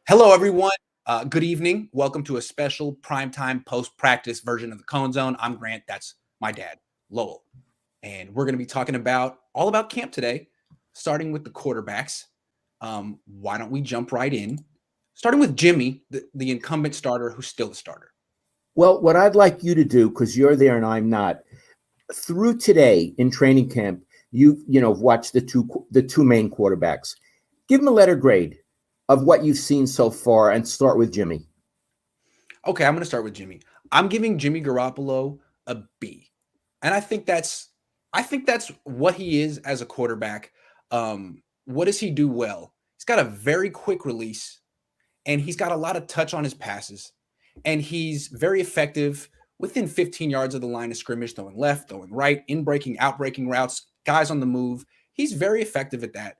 Hello, everyone. Good evening. Welcome to a special primetime post-practice version of the Cohn Zone. I'm Grant. That's my dad, Lowell. And we're going to be talking all about camp today, starting with the quarterbacks. Why don't we jump right in? Starting with Jimmy, the incumbent starter who's still the starter. Well, what I'd like you to do, because you're there and I'm not, through today in training camp, you've watched the two main quarterbacks. Give them a letter grade of what you've seen so far, and start with Jimmy. Okay, I'm going to start with Jimmy. I'm giving Jimmy Garoppolo a B, and I think that's what he is as a quarterback. What does he do well? He's got a very quick release, and he's got a lot of touch on his passes, and he's very effective within 15 yards of the line of scrimmage, throwing left, throwing right, in breaking, out breaking routes, guys on the move. He's very effective at that.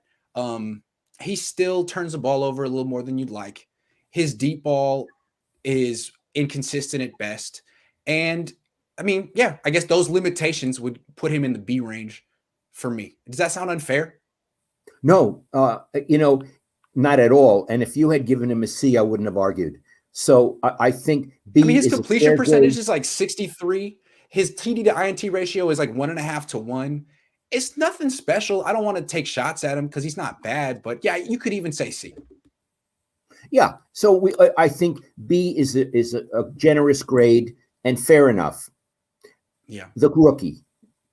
He still turns the ball over a little more than you'd like. His deep ball is inconsistent at best. And I mean, yeah, I guess those limitations would put him in the B range for me. Does that sound unfair? No, not at all. And if you had given him a C, I wouldn't have argued. So I think B. I mean, his is completion percentage is like 63. His TD to INT ratio is like 1.5 to 1. It's nothing special. I don't want to take shots at him because he's not bad, but yeah, you could even say C. Yeah. So I think B is a generous grade and fair enough. Yeah. The rookie.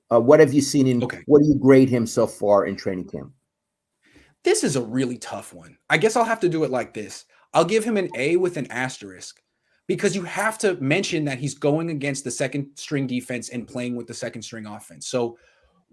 What have you seen in? Okay. What do you grade him so far in training camp? This is a really tough one. I guess I'll have to do it like this. I'll give him an A with an asterisk because you have to mention that he's going against the second string defense and playing with the second string offense. So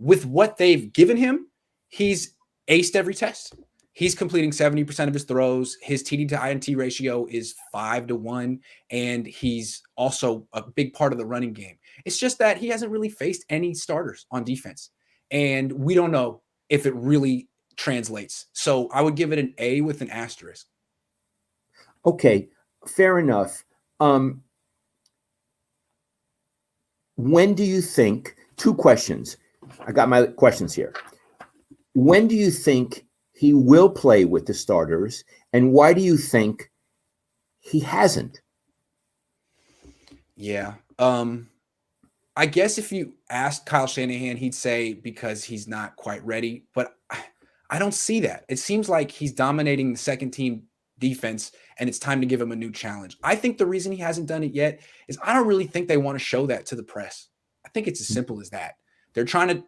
with what they've given him, he's aced every test. He's completing 70% of his throws. His TD to INT ratio is 5 to 1, and he's also a big part of the running game. It's just that he hasn't really faced any starters on defense, and we don't know if it really translates. So I would give it an A with an asterisk. Okay, fair enough. When do you think, two questions. I got my questions here. When do you think he will play with the starters, and why do you think he hasn't? Yeah. I guess if you asked Kyle Shanahan, he'd say because he's not quite ready, but I don't see that. It seems like he's dominating the second team defense, and it's time to give him a new challenge. I think the reason he hasn't done it yet is I don't really think they want to show that to the press. I think it's as simple as that. They're trying to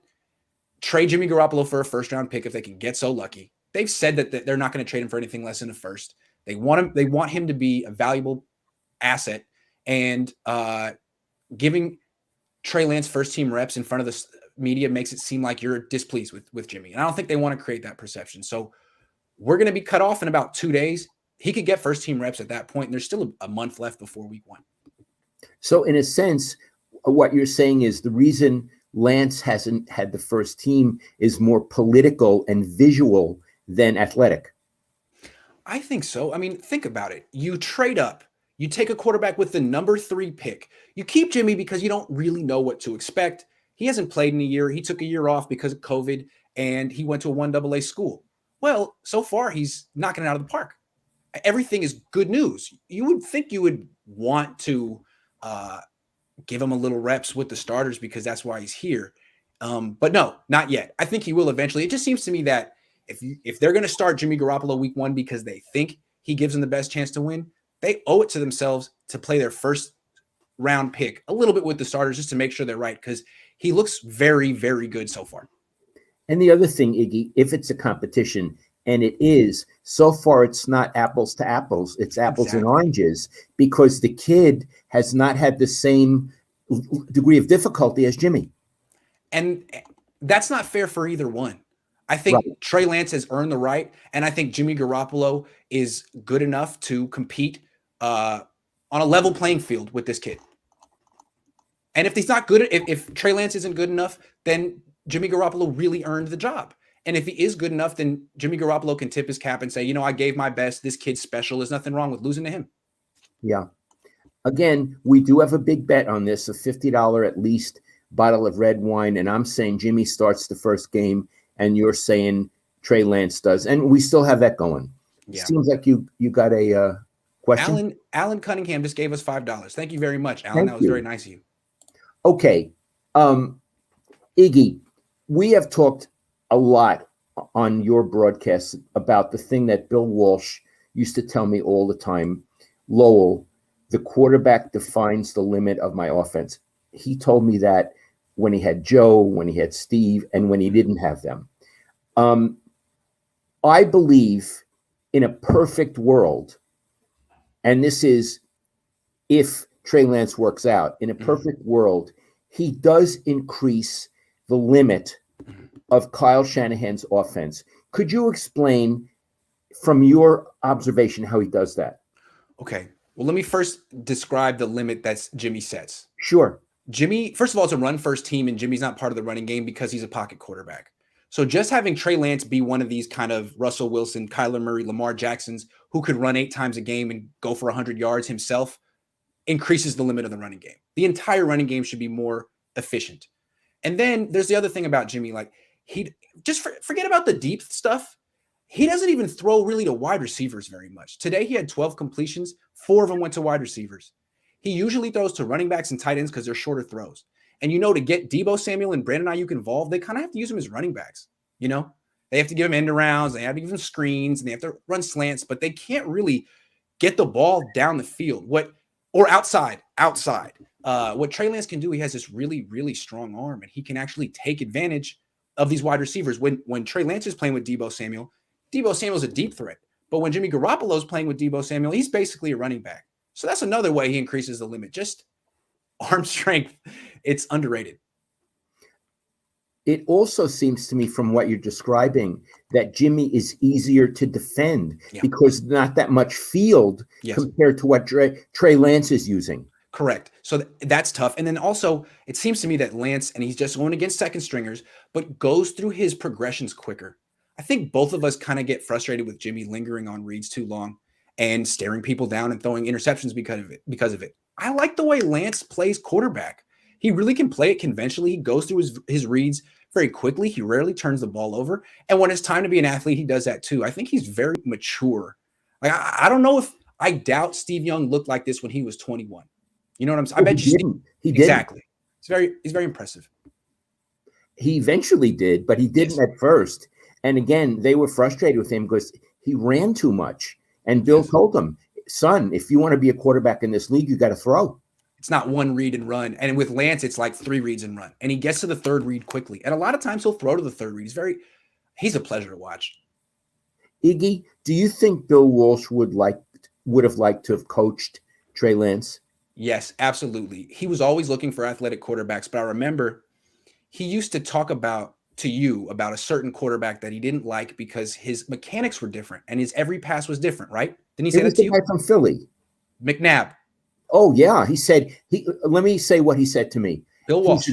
trade Jimmy Garoppolo for a first-round pick if they can get so lucky. They've said that they're not going to trade him for anything less than a first. They want him to be a valuable asset, and giving Trey Lance first-team reps in front of the media makes it seem like you're displeased with Jimmy. And I don't think they want to create that perception. So we're going to be cut off in about 2 days. He could get first-team reps at that point, and there's still a month left before week 1. So in a sense, what you're saying is the reason Lance hasn't had the first team is more political and visual than athletic. I think so. I mean, think about it. You trade up. You take a quarterback with the number 3 pick. You keep Jimmy because you don't really know what to expect. He hasn't played in a year. He took a year off because of COVID, and he went to a 1AA school. Well, so far, he's knocking it out of the park. Everything is good news. You would think you would want to give him a little reps with the starters because that's why he's here. But no, not yet. I think he will eventually. It just seems to me that if they're going to start Jimmy Garoppolo week 1 because they think he gives them the best chance to win, they owe it to themselves to play their first round pick a little bit with the starters just to make sure they're right, because he looks very, very good so far. And the other thing, Iggy, if it's a competition, and it is, so far it's not apples to apples, it's apples and oranges, because the kid has not had the same degree of difficulty as Jimmy. And that's not fair for either one. I think Trey Lance has earned the right, and I think Jimmy Garoppolo is good enough to compete on a level playing field with this kid. And if he's not good, if Trey Lance isn't good enough, then Jimmy Garoppolo really earned the job. And if he is good enough, then Jimmy Garoppolo can tip his cap and say, I gave my best. This kid's special. There's nothing wrong with losing to him. Yeah. Again, we do have a big bet on this, a $50 at least bottle of red wine. And I'm saying Jimmy starts the first game, and you're saying Trey Lance does. And we still have that going. Yeah. Seems like you got a question. Alan Cunningham just gave us $5. Thank you very much, Alan. Thank That was you. very nice of you. Okay. Iggy, we have talked a lot on your broadcast about the thing that Bill Walsh used to tell me all the time. Lowell, the quarterback defines the limit of my offense. He told me that when he had Joe, when he had Steve, and when he didn't have them. I believe in a perfect world, and this is if Trey Lance works out, in a perfect world, he does increase the limit of Kyle Shanahan's offense. Could you explain from your observation how he does that? Okay. Well, let me first describe the limit that Jimmy sets. Sure. Jimmy, first of all, it's a run-first team, and Jimmy's not part of the running game because he's a pocket quarterback. So just having Trey Lance be one of these kind of Russell Wilson, Kyler Murray, Lamar Jacksons, who could run 8 times a game and go for 100 yards himself, increases the limit of the running game. The entire running game should be more efficient. And then there's the other thing about Jimmy, like he just forget about the deep stuff. He doesn't even throw really to wide receivers very much. Today he had 12 completions, 4 of them went to wide receivers. He usually throws to running backs and tight ends because they're shorter throws. And to get Deebo Samuel and Brandon Ayuk involved, they kind of have to use them as running backs. They have to give them end arounds, they have to give them screens, and they have to run slants, but they can't really get the ball down the field. Or outside. What Trey Lance can do, he has this really, really strong arm, and he can actually take advantage of these wide receivers. When Trey Lance is playing with Deebo Samuel's a deep threat. But when Jimmy Garoppolo is playing with Deebo Samuel, he's basically a running back. So that's another way he increases the limit. Just arm strength. It's underrated. It also seems to me from what you're describing that Jimmy is easier to defend because not that much field compared to what Trey Lance is using. Correct. So that's tough. And then also it seems to me that Lance, and he's just going against second stringers, but goes through his progressions quicker. I think both of us kind of get frustrated with Jimmy lingering on reads too long and staring people down and throwing interceptions because of it. I like the way Lance plays quarterback. He really can play it conventionally. He goes through his reads very quickly. He rarely turns the ball over. And when it's time to be an athlete, he does that too. I think he's very mature. Like I don't know if I doubt Steve Young looked like this when he was 21. You know what I'm saying? I bet you didn't. He didn't. Exactly. He's very impressive. He eventually did, but he didn't at first. And again, they were frustrated with him because he ran too much. And Bill told him, son, if you want to be a quarterback in this league, you got to throw. It's not one read and run. And with Lance, it's like 3 reads and run. And he gets to the third read quickly. And a lot of times he'll throw to the third read. He's a pleasure to watch. Iggy, do you think Bill Walsh would have liked to have coached Trey Lance? Yes, absolutely. He was always looking for athletic quarterbacks. But I remember he used to talk about a certain quarterback that he didn't like because his mechanics were different and his every pass was different, right? Didn't he say that to you? Guy from Philly. McNabb. Oh, yeah. He said, let me say what he said to me. Bill Walsh.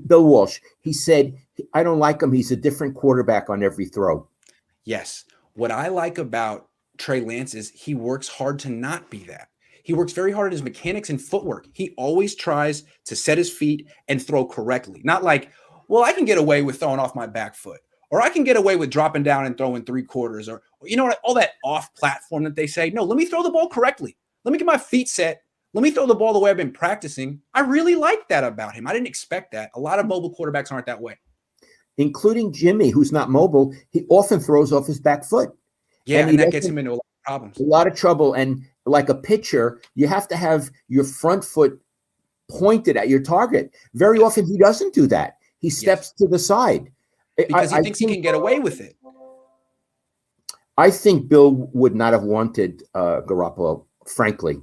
Bill Walsh. He said, I don't like him. He's a different quarterback on every throw. Yes. What I like about Trey Lance is he works hard to not be that. He works very hard at his mechanics and footwork. He always tries to set his feet and throw correctly. Not like, well, I can get away with throwing off my back foot, or I can get away with dropping down and throwing 3/4, or all that off platform that they say. No, let me throw the ball correctly. Let me get my feet set. Let me throw the ball the way I've been practicing. I really like that about him. I didn't expect that. A lot of mobile quarterbacks aren't that way. Including Jimmy, who's not mobile. He often throws off his back foot. Yeah, and that gets him into a lot of problems. A lot of trouble. And like a pitcher, you have to have your front foot pointed at your target. Very often he doesn't do that. He steps to the side. Because he thinks he can get away with it. I think Bill would not have wanted Garoppolo, frankly.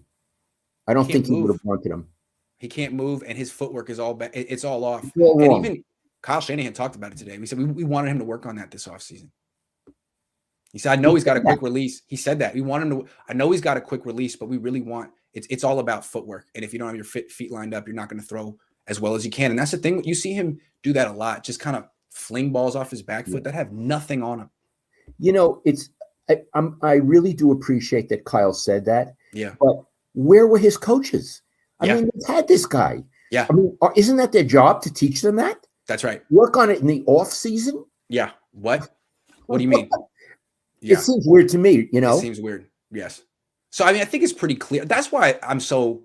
I don't think he would have wanted him. He can't move, and his footwork is all it's all off. And even Kyle Shanahan talked about it today. We said we wanted him to work on that this offseason. He said, I know he's got a quick release. He said that. We want him to – I know he's got a quick release, but we really want – it's all about footwork. And if you don't have your feet lined up, you're not going to throw as well as you can. And that's the thing. You see him do that a lot, just kind of fling balls off his back foot that have nothing on them. I really do appreciate that Kyle said that. Yeah. But where were his coaches? I mean, they've had this guy. Yeah. I mean, isn't that their job to teach them that? That's right. Work on it in the off season? Yeah. What do you mean? It seems weird to me, you know? It seems weird. Yes. So, I mean, I think it's pretty clear. That's why I'm so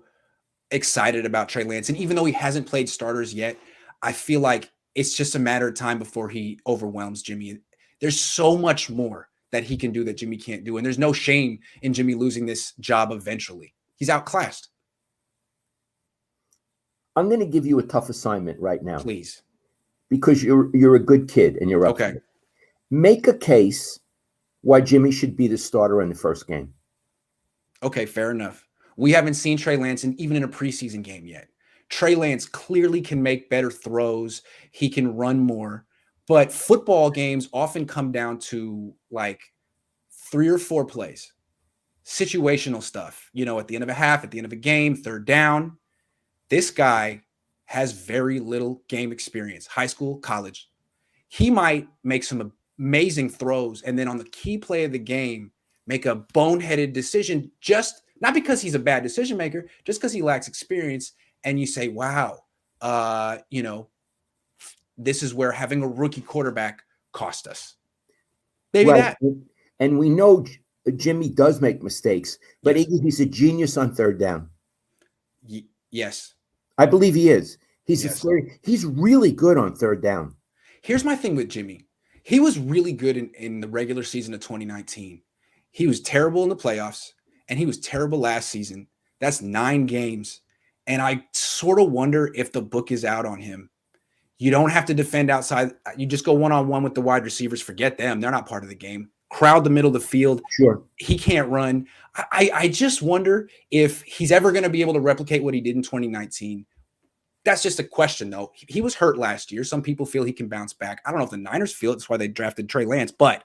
excited about Trey Lance. And even though he hasn't played starters yet, I feel like it's just a matter of time before he overwhelms Jimmy. There's so much more that he can do that Jimmy can't do. And there's no shame in Jimmy losing this job eventually. He's outclassed. I'm going to give you a tough assignment right now. Please. Because you're a good kid and you're up okay. for it. Make a case why Jimmy should be the starter in the first game. Okay, fair enough. We haven't seen Trey Lance even in a preseason game yet. Trey Lance clearly can make better throws. He can run more. But football games often come down to like 3 or 4 plays. Situational stuff, you know, at the end of a half, at the end of a game, third down. This guy has very little game experience, high school, college. He might make some amazing throws and then on the key play of the game, make a boneheaded decision, just not because he's a bad decision maker, just because he lacks experience. And you say, wow, you know, this is where having a rookie quarterback cost us. Maybe that. And we know Jimmy does make mistakes, but he's a genius on third down. Yes. I believe he is. He's really good on third down. Here's my thing with Jimmy. He was really good in the regular season of 2019. He was terrible in the playoffs, and he was terrible last season. That's 9 games. And I sort of wonder if the book is out on him. You don't have to defend outside. You just go one-on-one with the wide receivers. Forget them. They're not part of the game. Crowd the middle of the field. Sure. He can't run. I just wonder if he's ever going to be able to replicate what he did in 2019. That's just a question, though. He was hurt last year. Some people feel he can bounce back. I don't know if the Niners feel it. That's why they drafted Trey Lance, but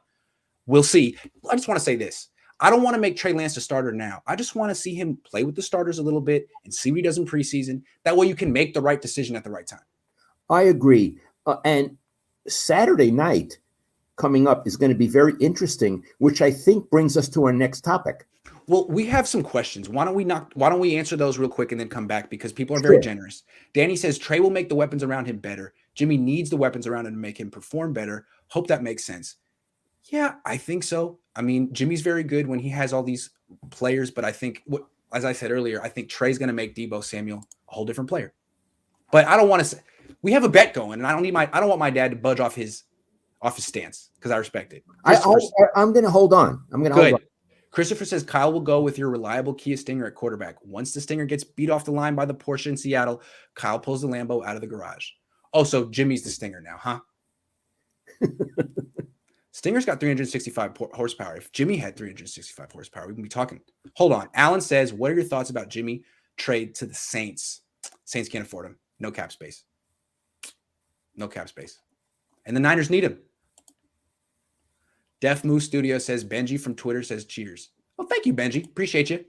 we'll see. I just want to say this. I don't want to make Trey Lance a starter now. I just want to see him play with the starters a little bit and see what he does in preseason. That way you can make the right decision at the right time. I agree. And Saturday night coming up is going to be very interesting, which I think brings us to our next topic. Well, we have some questions. Why don't we answer those real quick and then come back because people are very generous. Danny says Trey will make the weapons around him better. Jimmy needs the weapons around him to make him perform better. Hope that makes sense. Yeah, I think so. I mean, Jimmy's very good when he has all these players, but I think, as I said earlier, I think Trey's going to make Deebo Samuel a whole different player. But I don't want to say we have a bet going, and I don't want my dad to budge off his stance because I respect it. I'm going to hold on. Christopher says Kyle will go with your reliable Kia Stinger at quarterback. Once the Stinger gets beat off the line by the Porsche in Seattle, Kyle pulls the Lambo out of the garage. Oh, so Jimmy's the Stinger now, huh? Stinger's got 365 horsepower. If Jimmy had 365 horsepower, we can be talking. Hold on. Alan says, what are your thoughts about Jimmy trade to the Saints? Saints can't afford him. No cap space. No cap space. And the Niners need him. Def Moose Studio says, Benji from Twitter says, cheers. Well, thank you, Benji. Appreciate you.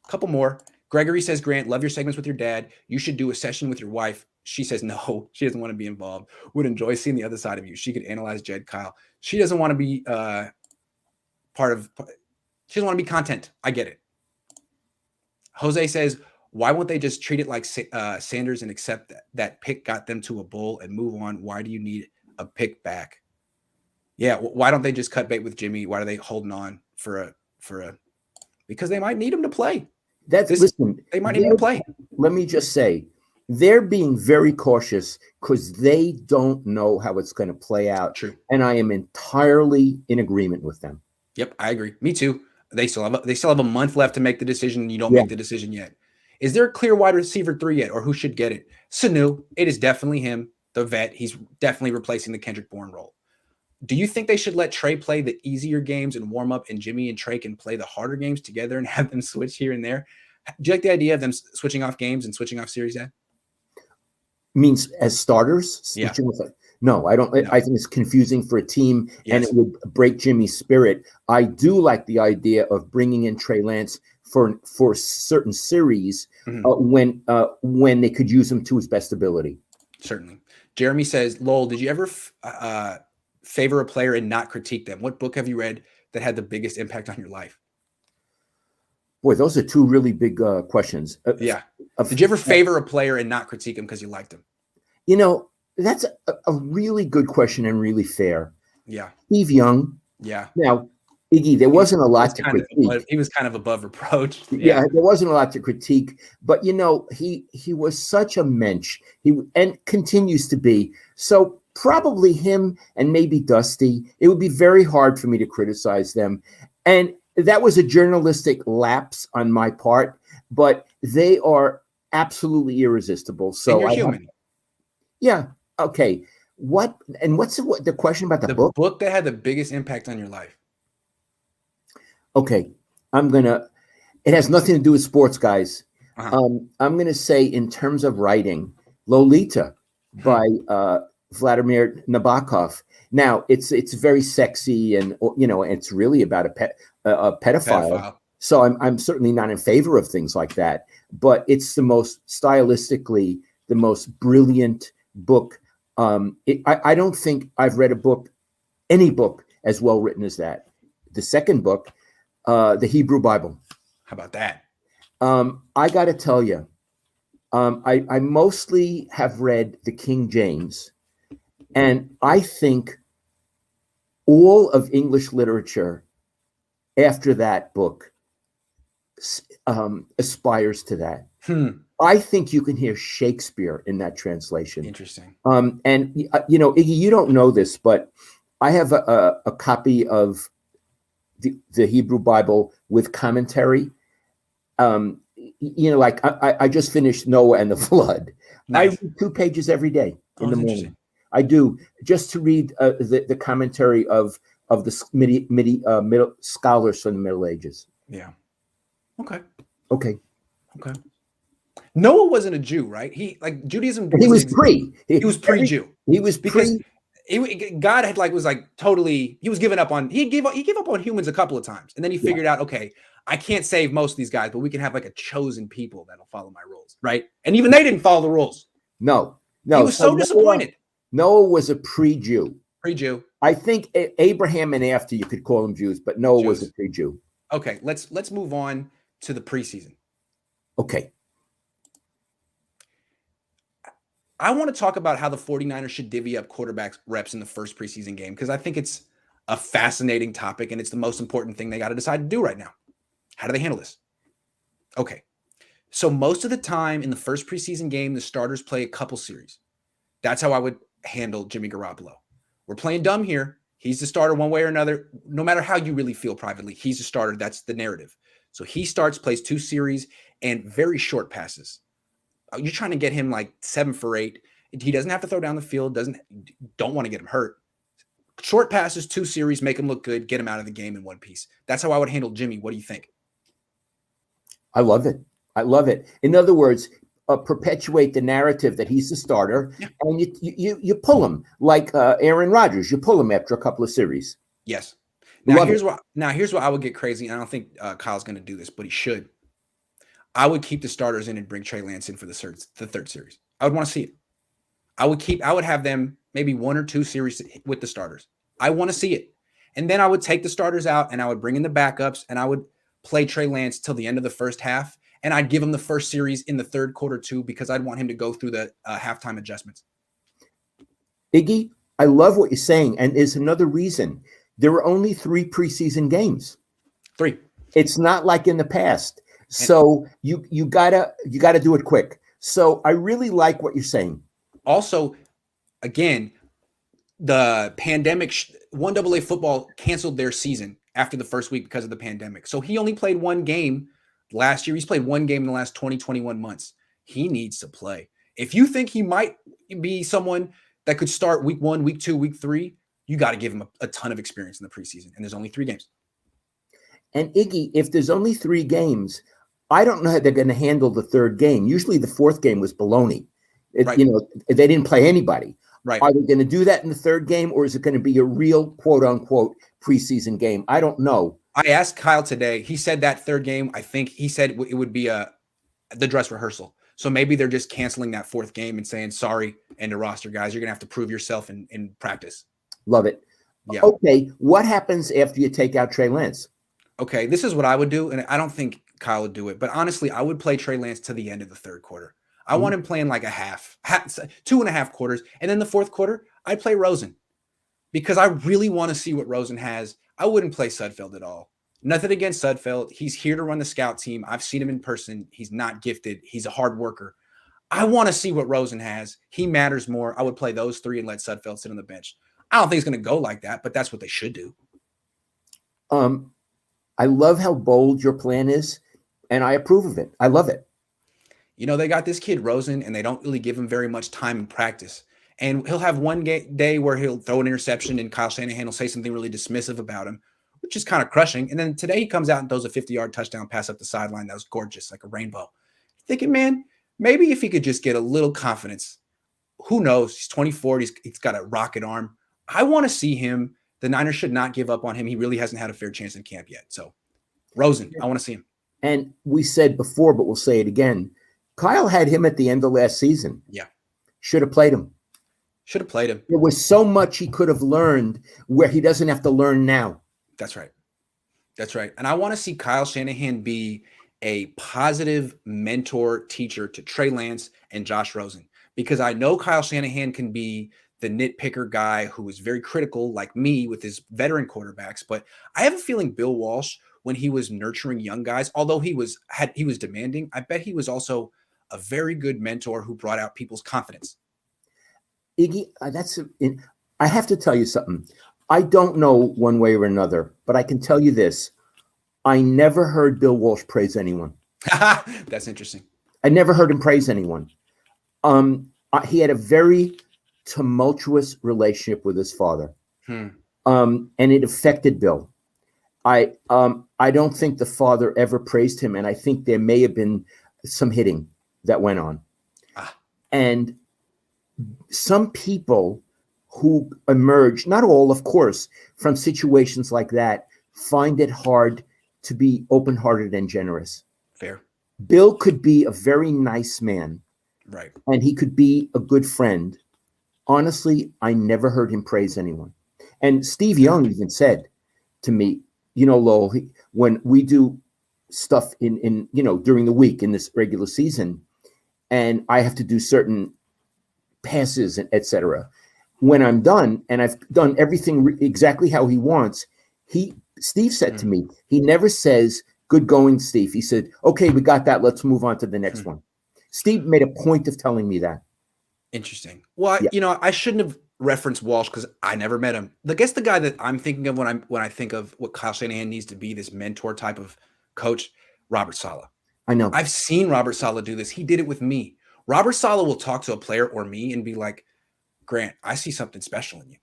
A couple more. Gregory says, Grant, love your segments with your dad. You should do a session with your wife. She says, no, she doesn't want to be involved. Would enjoy seeing the other side of you. She could analyze Jed Kyle. She doesn't want to be she doesn't want to be content. I get it. Jose says, why won't they just treat it like Sanders and accept that pick got them to a bowl and move on? Why do you need a pick back? Yeah, why don't they just cut bait with Jimmy? Why are they holding on for a because they might need him to play. They might need him to play. Let me just say, they're being very cautious because they don't know how it's going to play out. True. And I am entirely in agreement with them. Yep, I agree. Me too. They still have a month left to make the decision, and you don't make the decision yet. Is there a clear wide receiver 3 yet, or who should get it? Sanu. It is definitely him, the vet. He's definitely replacing the Kendrick Bourne role. Do you think they should let Trey play the easier games and warm up, and Jimmy and Trey can play the harder games together and have them switch here and there? Do you like the idea of them switching off games and switching off series, Ed? Means as starters? Yeah. No, I don't. No. I think it's confusing for a team, and it would break Jimmy's spirit. I do like the idea of bringing in Trey Lance for certain series when they could use him to his best ability. Certainly. Jeremy says, Lowell, did you ever favor a player and not critique them? What book have you read that had the biggest impact on your life? Boy, those are 2 really big questions. Did you ever favor a player and not critique him because you liked him? You know, that's a really good question and really fair. Yeah. Steve Young. Yeah. Now, Iggy, there wasn't a lot to kind of critique. above, he was kind of above reproach. Yeah, there wasn't a lot to critique, but he was such a mensch. And continues to be. So probably him and maybe Dusty. It would be very hard for me to criticize them, and that was a journalistic lapse on my part. But they are absolutely irresistible. So and you're human. Yeah. Okay. What's the question about the book? The book that had the biggest impact on your life. Okay. It has nothing to do with sports, guys. I'm going to say, in terms of writing, Lolita by Vladimir Nabokov. Now, it's very sexy, and it's really about a pedophile. So I'm certainly not in favor of things like that. But it's the most stylistically the most brilliant book. I don't think I've read any book as well written as that. The second book, the Hebrew Bible. How about that? I got to tell you, I mostly have read the King James, and I think all of English literature after that book aspires to that. I think you can hear Shakespeare in that translation. Interesting. And Iggy, you don't know this, but I have a copy of the Hebrew Bible with commentary. I just finished Noah and the Flood. Nice. I read 2 pages every day in the morning. I do, just to read the commentary of the middle scholars from the Middle Ages. Yeah. Okay. Noah wasn't a Jew, right? Judaism. He was pre. He was pre-Jew. He was because God had totally. He was giving up on. He gave up on humans a couple of times, and then he figured out, okay, I can't save most of these guys, but we can have a chosen people that'll follow my rules, right? And even they didn't follow the rules. No. He was so disappointed. Noah was a pre-Jew. Pre-Jew. I think Abraham and after you could call them Jews, but Noah was a pre-Jew. Okay, let's move on to the preseason. Okay. I want to talk about how the 49ers should divvy up quarterback reps in the first preseason game, because I think it's a fascinating topic and it's the most important thing they got to decide to do right now. How do they handle this? Okay. So most of the time in the first preseason game, the starters play a couple series. That's how I would handle Jimmy Garoppolo. We're playing dumb here. He's the starter one way or another. No matter how you really feel privately, he's the starter. That's the narrative. So he starts, plays 2 series and very short passes. You're trying to get him 7 for 8. He doesn't have to throw down the field. Don't want to get him hurt. Short passes, 2 series, make him look good, get him out of the game in one piece. That's how I would handle Jimmy. What do you think? I love it. In other words, perpetuate the narrative that he's the starter, and you pull him like Aaron Rodgers. You pull him after a couple of series. Yes. Now here's what I would get crazy. And I don't think Kyle's going to do this, but he should. I would keep the starters in and bring Trey Lance in for the third series. I would want to see it. I would have them maybe 1 or 2 series with the starters. I want to see it. And then I would take the starters out and I would bring in the backups and I would play Trey Lance till the end of the first half. And I'd give him the first series in the third quarter too, because I'd want him to go through the halftime adjustments. Iggy, I love what you're saying. And there's another reason. There were only 3 preseason games. 3. It's not like in the past. So you gotta do it quick. So I really like what you're saying. Also, again, the pandemic, 1AA football canceled their season after the first week because of the pandemic. So he only played 1 game last year. He's played 1 game in the last 21 months. He needs to play. If you think he might be someone that could start week 1, week 2, week 3, you got to give him a ton of experience in the preseason. And there's only 3 games. And Iggy, if there's only 3 games, I don't know how they're going to handle the 3rd game. Usually the 4th game was baloney. Right. They didn't play anybody. Right. Are they going to do that in the 3rd game, or is it going to be a real quote unquote preseason game? I don't know. I asked Kyle today. He said that 3rd game, I think he said it would be the dress rehearsal. So maybe they're just canceling that 4th game and saying, sorry, end of roster, guys. You're going to have to prove yourself in practice. Love it. Yeah. Okay. What happens after you take out Trey Lance? Okay. This is what I would do. And I don't think Kyle would do it, but honestly, I would play Trey Lance to the end of the 3rd quarter. I want him playing like a half, 2.5 quarters. And then the 4th quarter, I'd play Rosen. because I really want to see what Rosen has. I wouldn't play Sudfeld at all. Nothing against Sudfeld. He's here to run the scout team. I've seen him in person. He's not gifted. He's a hard worker. I want to see what Rosen has. He matters more. I would play those three and let Sudfeld sit on the bench. I don't think it's going to go like that, but that's what they should do. I love how bold your plan is, and I approve of it. I love it. You know, they got this kid Rosen, and they don't really give him very much time in practice. And he'll have one day where he'll throw an interception, and Kyle Shanahan will say something really dismissive about him, which is kind of crushing. And then today he comes out and throws a 50-yard touchdown pass up the sideline that was gorgeous, like a rainbow. Thinking, man, maybe if he could just get a little confidence. Who knows? He's 24. He's got a rocket arm. I want to see him. The Niners should not give up on him. He really hasn't had a fair chance in camp yet. So, Rosen, I want to see him. And we said before, but we'll say it again. Kyle had him at the end of last season. Yeah. Should have played him. Should have played him. There was so much he could have learned where he doesn't have to learn now. That's right. That's right. And I want to see Kyle Shanahan be a positive mentor teacher to Trey Lance and Josh Rosen, because I know Kyle Shanahan can be the nitpicker guy who is very critical like me with his veteran quarterbacks. But I have a feeling Bill Walsh, when he was nurturing young guys, although he was demanding, I bet he was also a very good mentor who brought out people's confidence. Iggy, I have to tell you something. I don't know one way or another, but I can tell you this. I never heard Bill Walsh praise anyone. That's interesting. I never heard him praise anyone. He had a very tumultuous relationship with his father. And it affected Bill. I don't think the father ever praised him, and I think there may have been some hitting that went on. And some people who emerge, not all, of course, from situations like that, find it hard to be open-hearted and generous. Fair. Bill could be a very nice man. Right. And he could be a good friend. Honestly, I never heard him praise anyone. And Steve Young even said to me, you know, Lowell, when we do stuff in during the week in this regular season, and I have to do certain passes, etc. When I'm done and I've done everything exactly how he wants, Steve said to me, he never says, "Good going, Steve." He said, "Okay, we got that. Let's move on to the next one." Steve made a point of telling me that. Interesting. Well, Yeah. I shouldn't have referenced Walsh because I never met him. I guess the guy that I'm thinking of when I think of what Kyle Shanahan needs to be, this mentor type of coach, Robert Saleh. I know. I've seen Robert Saleh do this. He did it with me. Robert Saleh will talk to a player or me and be like, "Grant, I see something special in you.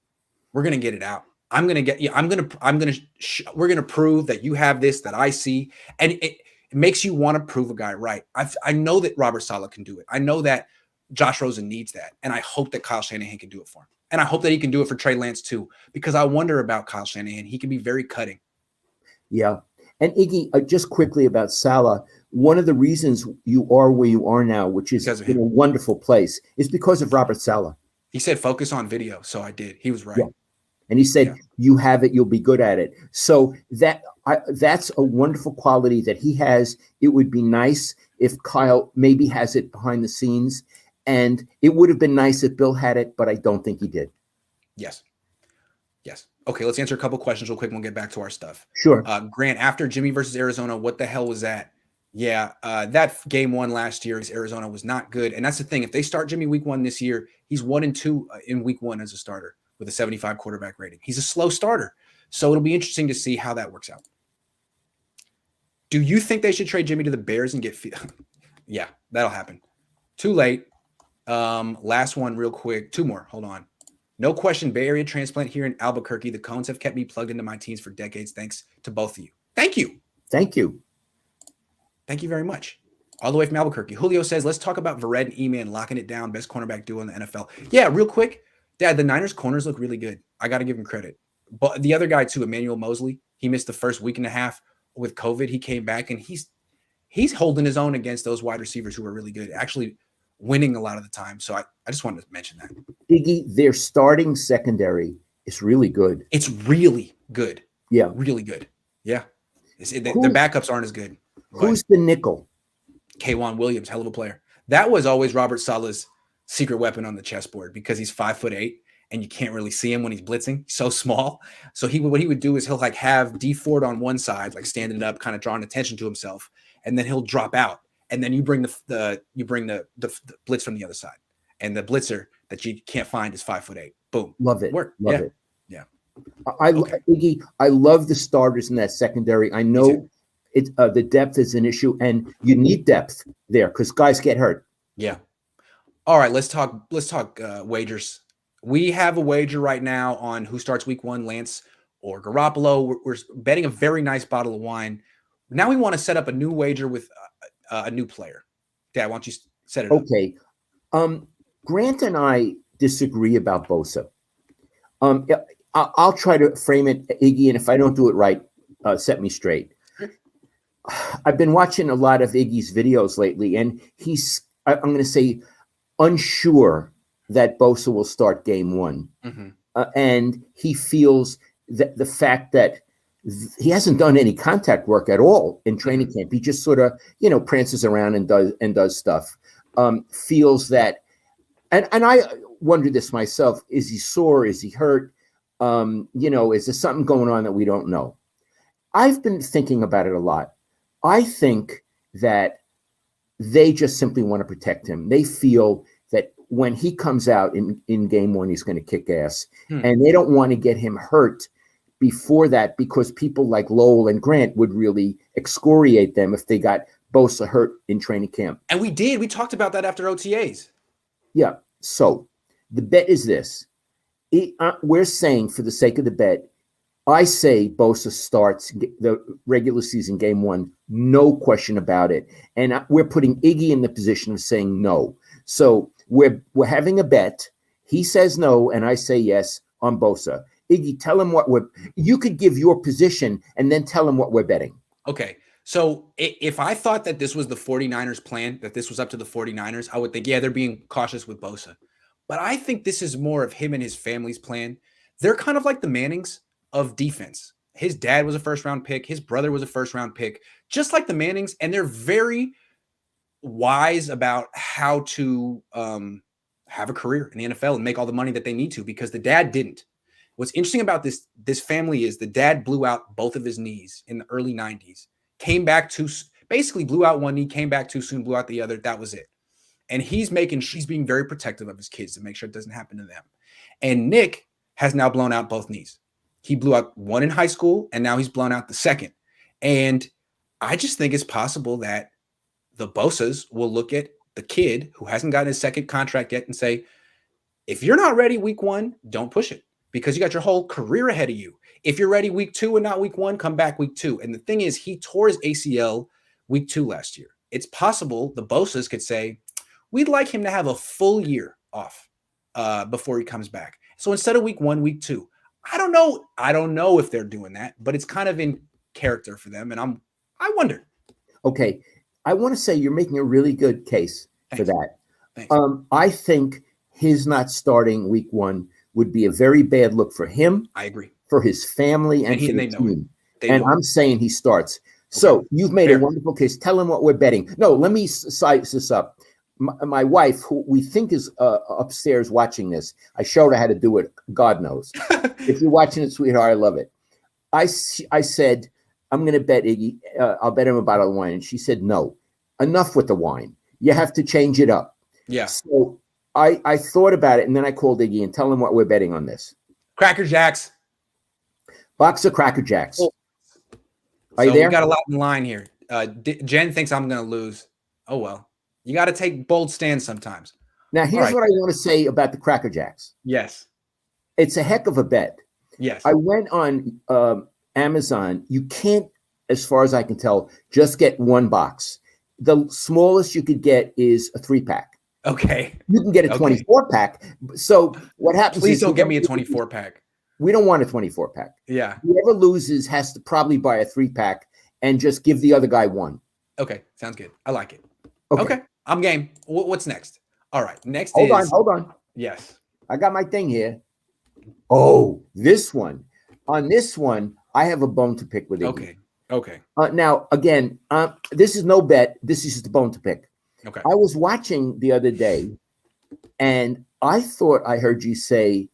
We're going to get it out. I'm going to get you. We're going to prove that you have this that I see." And it makes you want to prove a guy right. I know that Robert Saleh can do it. I know that Josh Rosen needs that. And I hope that Kyle Shanahan can do it for him. And I hope that he can do it for Trey Lance too, because I wonder about Kyle Shanahan. He can be very cutting. Yeah. And Iggy, just quickly about Saleh, one of the reasons you are where you are now, which is in a wonderful place, is because of Robert Saleh. He said, focus on video. So I did. He was right. Yeah. And he said, you have it, you'll be good at it. So that's a wonderful quality that he has. It would be nice if Kyle maybe has it behind the scenes. And it would have been nice if Bill had it, but I don't think he did. Yes. Okay, let's answer a couple questions real quick and we'll get back to our stuff. Sure. Grant, after Jimmy versus Arizona, what the hell was that? Yeah, that game one last year is Arizona was not good. And that's the thing. If they start Jimmy week one this year, he's 1-2 in week one as a starter with a 75 quarterback rating. He's a slow starter. So it'll be interesting to see how that works out. Do you think they should trade Jimmy to the Bears and get Yeah, that'll happen. Too late. Last one real quick. Two more. Hold on. No question, Bay Area transplant here in Albuquerque. The Cohns have kept me plugged into my teams for decades. Thanks to both of you. Thank you. Thank you. Thank you very much. All the way from Albuquerque. Julio says, let's talk about Verrett and E-Man locking it down. Best cornerback duo in the NFL. Yeah, real quick. Dad, the Niners corners look really good. I got to give him credit. But the other guy too, Emmanuel Mosley, he missed the first week and a half with COVID. He came back and he's holding his own against those wide receivers who are really good, actually winning a lot of the time. So I just wanted to mention that. Iggy, their starting secondary is really good. It's really good. Yeah. Really good. Yeah. Their backups aren't as good. Who's the nickel? K'Wan Williams, hell of a player. That was always Robert Saleh's secret weapon on the chessboard because he's 5'8", and you can't really see him when he's blitzing. He's so small. So what he would do is he'll like have D Ford on one side, like standing up, kind of drawing attention to himself, and then he'll drop out, and then you bring the blitz from the other side, and the blitzer that you can't find is 5'8". Boom, Love it. Work. Love Yeah. it. Yeah. Iggy, I love the starters in that secondary. I know the depth is an issue, and you need depth there because guys get hurt. Yeah. All right, let's talk wagers. We have a wager right now on who starts week 1, Lance or Garoppolo. We're betting a very nice bottle of wine. Now we want to set up a new wager with a new player. Dad, why don't you set it up? Okay. Grant and I disagree about Bosa. I'll try to frame it, Iggy, and if I don't do it right, set me straight. I've been watching a lot of Iggy's videos lately, and I'm going to say, unsure that Bosa will start game 1. Mm-hmm. And he feels that the fact that he hasn't done any contact work at all in training camp. He just sort of, prances around and does stuff. Feels that, and I wonder this myself: is he sore? Is he hurt? Is there something going on that we don't know? I've been thinking about it a lot. I think that they just simply want to protect him. They feel that when he comes out in game 1, he's going to kick ass, and they don't want to get him hurt before that, because people like Lowell and Grant would really excoriate them if they got Bosa hurt in training camp. And we did. We talked about that after OTAs. Yeah. So the bet is this. We're saying, for the sake of the bet, I say Bosa starts the regular season game 1, no question about it. And we're putting Iggy in the position of saying no. So we're having a bet. He says no, and I say yes on Bosa. Iggy, tell him you could give your position and then tell him what we're betting. Okay. So if I thought that this was the 49ers plan, that this was up to the 49ers, I would think, yeah, they're being cautious with Bosa. But I think this is more of him and his family's plan. They're kind of like the Mannings of defense. His dad was a first-round pick. His brother was a first-round pick, just like the Mannings. And they're very wise about how to have a career in the NFL and make all the money that they need to, because the dad didn't. What's interesting about this family is the dad blew out both of his knees in the early 90s, came back basically blew out one knee, came back too soon, blew out the other. That was it. And he's being very protective of his kids to make sure it doesn't happen to them. And Nick has now blown out both knees. He blew out one in high school, and now he's blown out the second. And I just think it's possible that the Bosas will look at the kid who hasn't gotten his second contract yet and say, if you're not ready week 1, don't push it, because you got your whole career ahead of you. If you're ready week 2 and not week 1, come back week 2. And the thing is, he tore his ACL week 2 last year. It's possible the Bosas could say, we'd like him to have a full year off before he comes back. So instead of week 1, week 2, I don't know if they're doing that, but it's kind of in character for them. And I wonder. Okay. I want to say you're making a really good case for that. Thanks. I think his not starting week 1 would be a very bad look for him. I agree. For his family and for the team. And I'm saying he starts. So you've made a wonderful case. Tell him what we're betting. No, let me size this up. My wife, who we think is upstairs watching this, I showed her how to do it. God knows. If you're watching it, sweetheart, I love it. I said, I'm going to bet Iggy. I'll bet him a bottle of wine. And she said, no, enough with the wine. You have to change it up. Yeah. So I thought about it, and then I called Iggy and tell him what we're betting on this. Cracker Jacks. Box of Cracker Jacks. Oh. Are you there? We got a lot in line here. Jen thinks I'm going to lose. Oh, well. You got to take bold stands sometimes. Now, here's what I want to say about the Cracker Jacks. Yes. It's a heck of a bet. Yes. I went on Amazon. You can't, as far as I can tell, just get one box. The smallest you could get is a 3-pack. Okay. You can get a 24-pack. So what happens Please don't get me a 24-pack. We don't want a 24-pack. Yeah. Whoever loses has to probably buy a 3-pack and just give the other guy one. Okay. Sounds good. I like it. Okay. I'm game. What's next? All right. Next Hold on. Yes. I got my thing here. Oh, this one. On this one, I have a bone to pick with Iggy. Okay. Now, again, this is no bet. This is just a bone to pick. Okay. I was watching the other day, and I thought I heard you say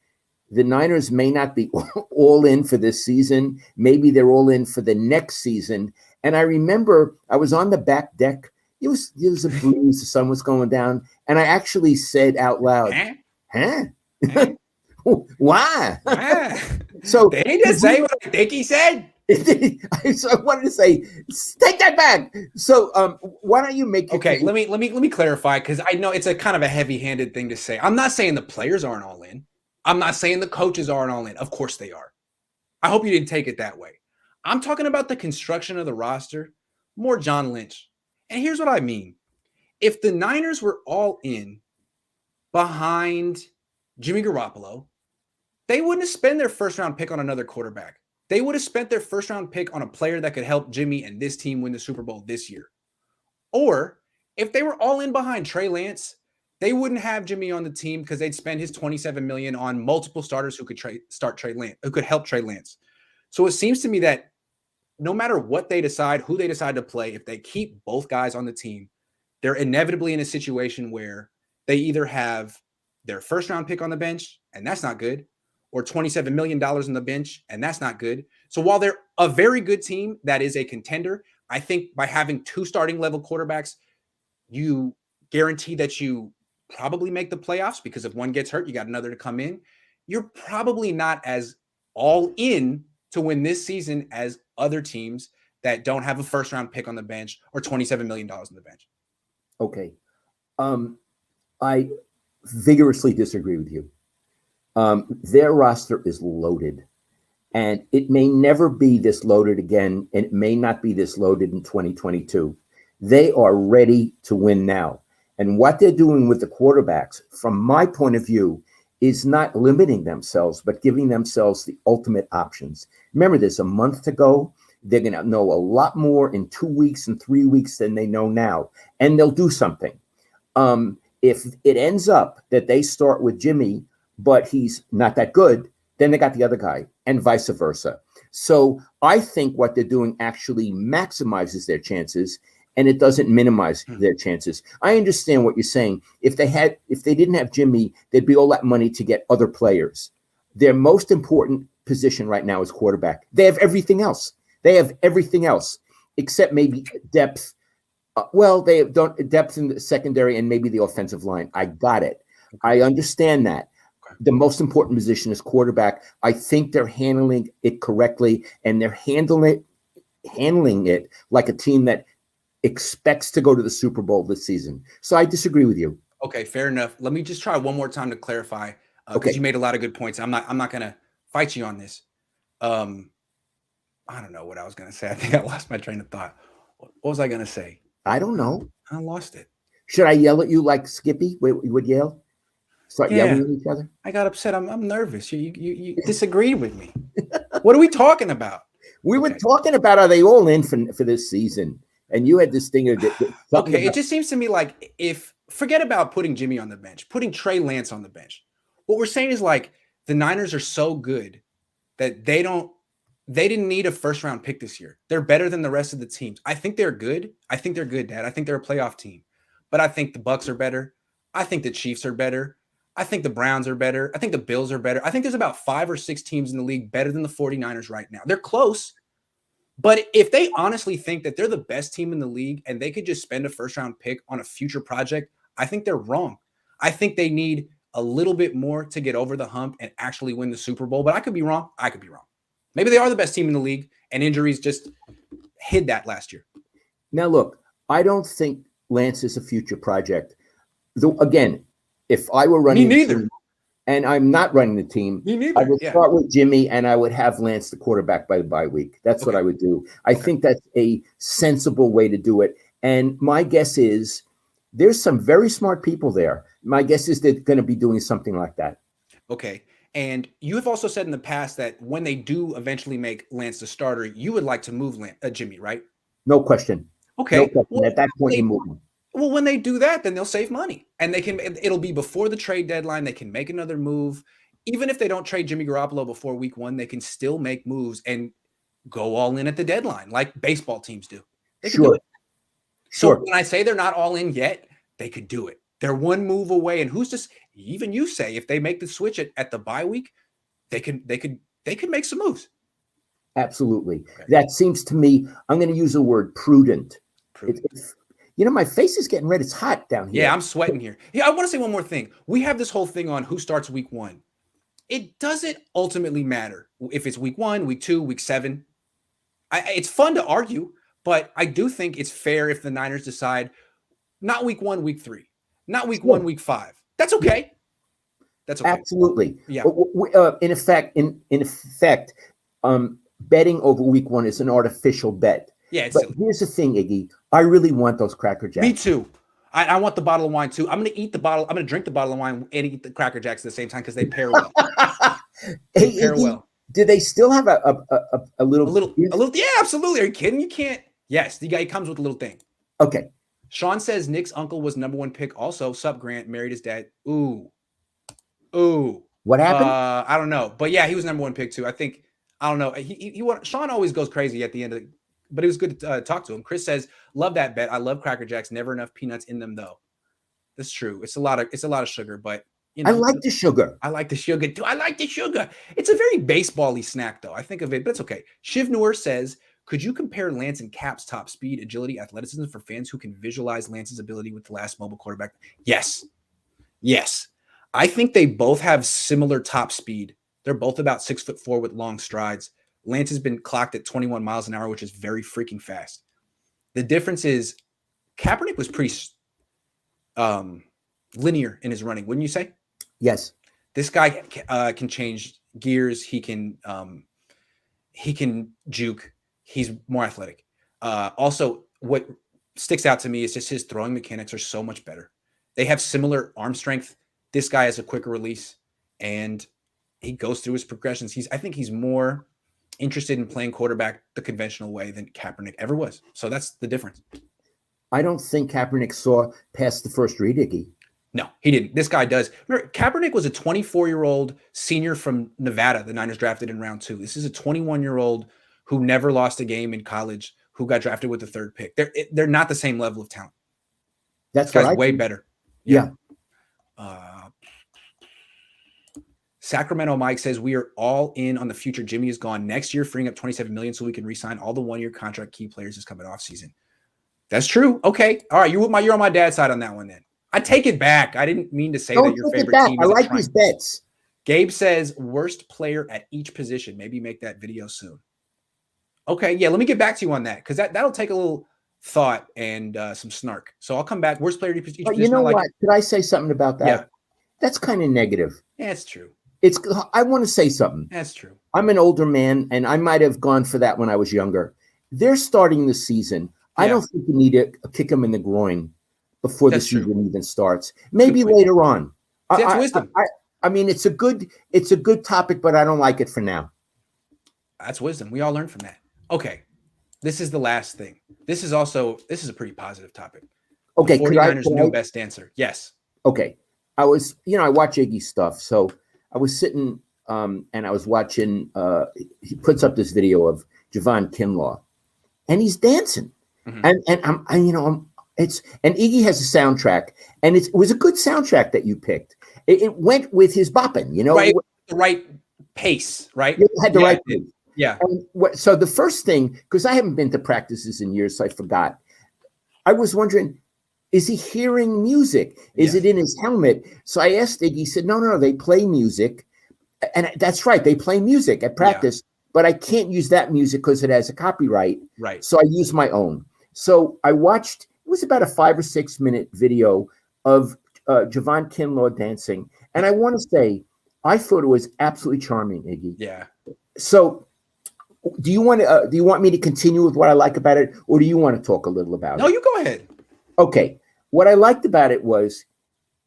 the Niners may not be all in for this season. Maybe they're all in for the next season. And I remember I was on the back deck. It was a breeze. The sun was going down. And I actually said out loud, huh? Why? So did he just say what I think he said? So I wanted to say, take that back. So why don't you make your okay? Let me clarify, because I know it's a kind of a heavy-handed thing to say. I'm not saying the players aren't all in. I'm not saying the coaches aren't all in. Of course they are. I hope you didn't take it that way. I'm talking about the construction of the roster, more John Lynch. And here's what I mean. If the Niners were all in behind Jimmy Garoppolo, they wouldn't have spent their first-round pick on another quarterback. They would have spent their first-round pick on a player that could help Jimmy and this team win the Super Bowl this year. Or if they were all in behind Trey Lance, they wouldn't have Jimmy on the team because they'd spend his $27 million on multiple starters who could help Trey Lance. So it seems to me that no matter what they decide, who they decide to play, if they keep both guys on the team, they're inevitably in a situation where they either have their first-round pick on the bench, and that's not good, or $27 million on the bench, and that's not good. So while they're a very good team that is a contender, I think by having two starting level quarterbacks, you guarantee that you probably make the playoffs, because if one gets hurt, you got another to come in. You're probably not as all in to win this season as other teams that don't have a first round pick on the bench or $27 million on the bench. Okay. I vigorously disagree with you. Their roster is loaded, and it may never be this loaded again, and it may not be this loaded in 2022. They are ready to win now. And what they're doing with the quarterbacks, from my point of view, is not limiting themselves, but giving themselves the ultimate options. Remember, there's a month to go. They're going to know a lot more in 2 weeks and 3 weeks than they know now, and they'll do something. If it ends up that they start with Jimmy, but he's not that good, then they got the other guy, and vice versa. So I think what they're doing actually maximizes their chances, and it doesn't minimize their chances. I understand what you're saying. If they didn't have Jimmy, there'd be all that money to get other players. Their most important position right now is quarterback. They have everything else. They have everything else except maybe depth. They don't depth in the secondary and maybe the offensive line. I got it. I understand that. The most important position is quarterback. I think they're handling it correctly, and they're handling it like a team that expects to go to the Super Bowl this season. So I disagree with you. Okay, fair enough. Let me just try one more time to clarify, because you made a lot of good points. I'm not going to fight you on this. I don't know what I was going to say. I think I lost my train of thought. What was I going to say? I don't know. I lost it. Should I yell at you like Skippy? You would yell? Start yelling at each other? I got upset. I'm nervous. You disagreed with me. What are we talking about? We were talking about, are they all in for this season? And you had this thing. It just seems to me like, forget about putting Jimmy on the bench, putting Trey Lance on the bench. What we're saying is, like, the Niners are so good that they didn't need a first round pick this year. They're better than the rest of the teams. I think they're good. I think they're good, Dad. I think they're a playoff team. But I think the Bucs are better. I think the Chiefs are better. I think the Browns are better. I think the Bills are better. I think there's about 5 or 6 teams in the league better than the 49ers right now. They're close. But if they honestly think that they're the best team in the league and they could just spend a first-round pick on a future project, I think they're wrong. I think they need a little bit more to get over the hump and actually win the Super Bowl. But I could be wrong. Maybe they are the best team in the league, and injuries just hid that last year. Now, look, I don't think Lance is a future project. Again, if I were running Me neither. the team, and I'm not running the team, I would start with Jimmy, and I would have Lance the quarterback by the bye week. That's what I would do. I think that's a sensible way to do it. And my guess is there's some very smart people there. My guess is they're going to be doing something like that. Okay. And you have also said in the past that when they do eventually make Lance the starter, you would like to move Jimmy, right? No question. Okay. No question. At that point, you move him. Well, when they do that, then they'll save money, and it'll be before the trade deadline. They can make another move. Even if they don't trade Jimmy Garoppolo before week 1, they can still make moves and go all in at the deadline, like baseball teams do. They can do it. So when I say they're not all in yet, they could do it. They're one move away. And even you say, if they make the switch at the bye week, they could make some moves. Absolutely. Okay. That seems to me, I'm going to use the word prudent. My face is getting red. It's hot down here. Yeah, I'm sweating here. Yeah, I want to say one more thing. We have this whole thing on who starts week 1. It doesn't ultimately matter if it's week 1, week 2, week 7. It's fun to argue, but I do think it's fair if the Niners decide not week 1, week 3, not week 1, week 5. That's okay. That's okay. Absolutely. Yeah. In effect, betting over week 1 is an artificial bet. Yeah, it's but silly. Here's the thing, Iggy. I really want those Cracker Jacks. Me too. I want the bottle of wine too. I'm going to drink the bottle of wine and eat the Cracker Jacks at the same time because they pair well. Hey, pair Iggy, well. Do they still have a little? Yeah, absolutely. Are you kidding? You can't. Yes, the guy comes with a little thing. Okay. Sean says Nick's uncle was #1 pick. Also, sup Grant married his dad. Ooh. What happened? I don't know, but yeah, he was #1 pick too. I don't know. Sean always goes crazy at the end of the. But it was good to talk to him. Chris says, "Love that bet. I love Cracker Jacks. Never enough peanuts in them, though." That's true. It's a lot of sugar, but I like the sugar. I like the sugar too. I like the sugar. It's a very baseball-y snack, though. I think of it, but it's okay. Shiv Noor says, "Could you compare Lance and Cap's top speed, agility, athleticism for fans who can visualize Lance's ability with the last mobile quarterback?" Yes. I think they both have similar top speed. They're both about 6'4" with long strides. Lance has been clocked at 21 miles an hour, which is very freaking fast. The difference is Kaepernick was pretty linear in his running, wouldn't you say? Yes. This guy can change gears. He can juke. He's more athletic. Also, what sticks out to me is just his throwing mechanics are so much better. They have similar arm strength. This guy has a quicker release, and he goes through his progressions. I think he's more interested in playing quarterback the conventional way than Kaepernick ever was. So that's the difference. I don't think Kaepernick saw past the first read, Iggy. No, he didn't. This guy does. Remember, Kaepernick was a 24-year-old senior from Nevada the Niners drafted in round 2. This is a 21-year-old who never lost a game in college, who got drafted with the 3rd pick. They're not the same level of talent. That's this guy's way better. Yeah. Sacramento Mike says we are all in on the future. Jimmy is gone next year, freeing up $27 million so we can re-sign all the 1-year contract key players this coming off season. That's true. Okay. All right. You're on my dad's side on that one then. I take it back. I didn't mean to say that your favorite team is. I like these bets. Gabe says worst player at each position. Maybe make that video soon. Okay. Yeah. Let me get back to you on that because that'll take a little thought and some snark. So I'll come back. Worst player at each position. But you know what? Could I say something about that? Yeah. That's kind of negative. Yeah, it's true. I want to say something. That's true. I'm an older man, and I might have gone for that when I was younger. They're starting the season. Yeah. I don't think you need to kick them in the groin before the season even starts. Maybe later on. That's wisdom. I mean, it's a good topic, but I don't like it for now. That's wisdom. We all learn from that. Okay. This is the last thing. This is a pretty positive topic. Okay. The 49ers new best dancer. Yes. Okay. I watch Iggy's stuff. So I was sitting and I was watching, he puts up this video of Javon Kinlaw and he's dancing. Mm-hmm. And Iggy has a soundtrack and it was a good soundtrack that you picked. It went with his bopping, right, the right pace, right? It had the right pace. Yeah. And so the first thing, because I haven't been to practices in years, so I forgot. I was wondering, is he hearing music? Is it in his helmet? So I asked Iggy, he said, no, they play music. And that's right, they play music at practice, but I can't use that music because it has a copyright. Right. So I use my own. So I watched, it was about a 5 or 6 minute video of Javon Kinlaw dancing. And I want to say, I thought it was absolutely charming, Iggy. Yeah. So do you want me to continue with what I like about it, or do you want to talk a little about it? No, you go ahead. Okay. What I liked about it was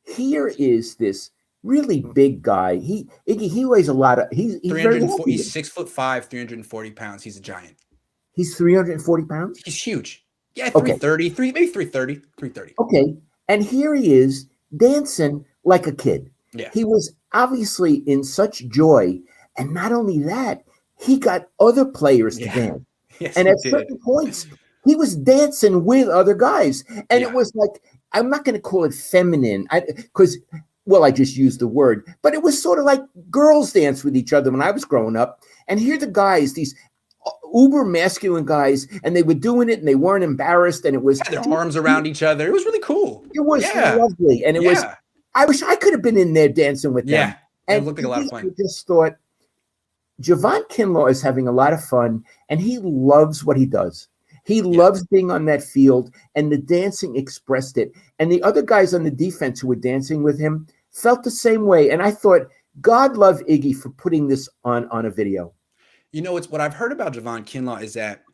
here is this really big guy. He weighs a lot of he's 340, he's 6'5", 340 pounds. He's a giant. He's 340 pounds? He's huge. Yeah, 330, maybe 330. Okay. And here he is dancing like a kid. Yeah. He was obviously in such joy. And not only that, he got other players to dance. Yes, and at certain points, he was dancing with other guys. And it was like, I'm not going to call it feminine, because well, I just used the word, but it was sort of like girls dance with each other when I was growing up. And here the guys, these uber masculine guys, and they were doing it and they weren't embarrassed. And it was Had their arms around each other. It was really cool. it was Yeah. lovely. And it was, Yeah. I wish I could have been in there dancing with them. Yeah. It And looked like a lot of fun. I just thought Javon Kinlaw is having a lot of fun, and he loves what he does. He loves being on that field, and the dancing expressed it. And the other guys on the defense who were dancing with him felt the same way. And I thought, God love Iggy for putting this on a video. You know, it's what I've heard about Javon Kinlaw is that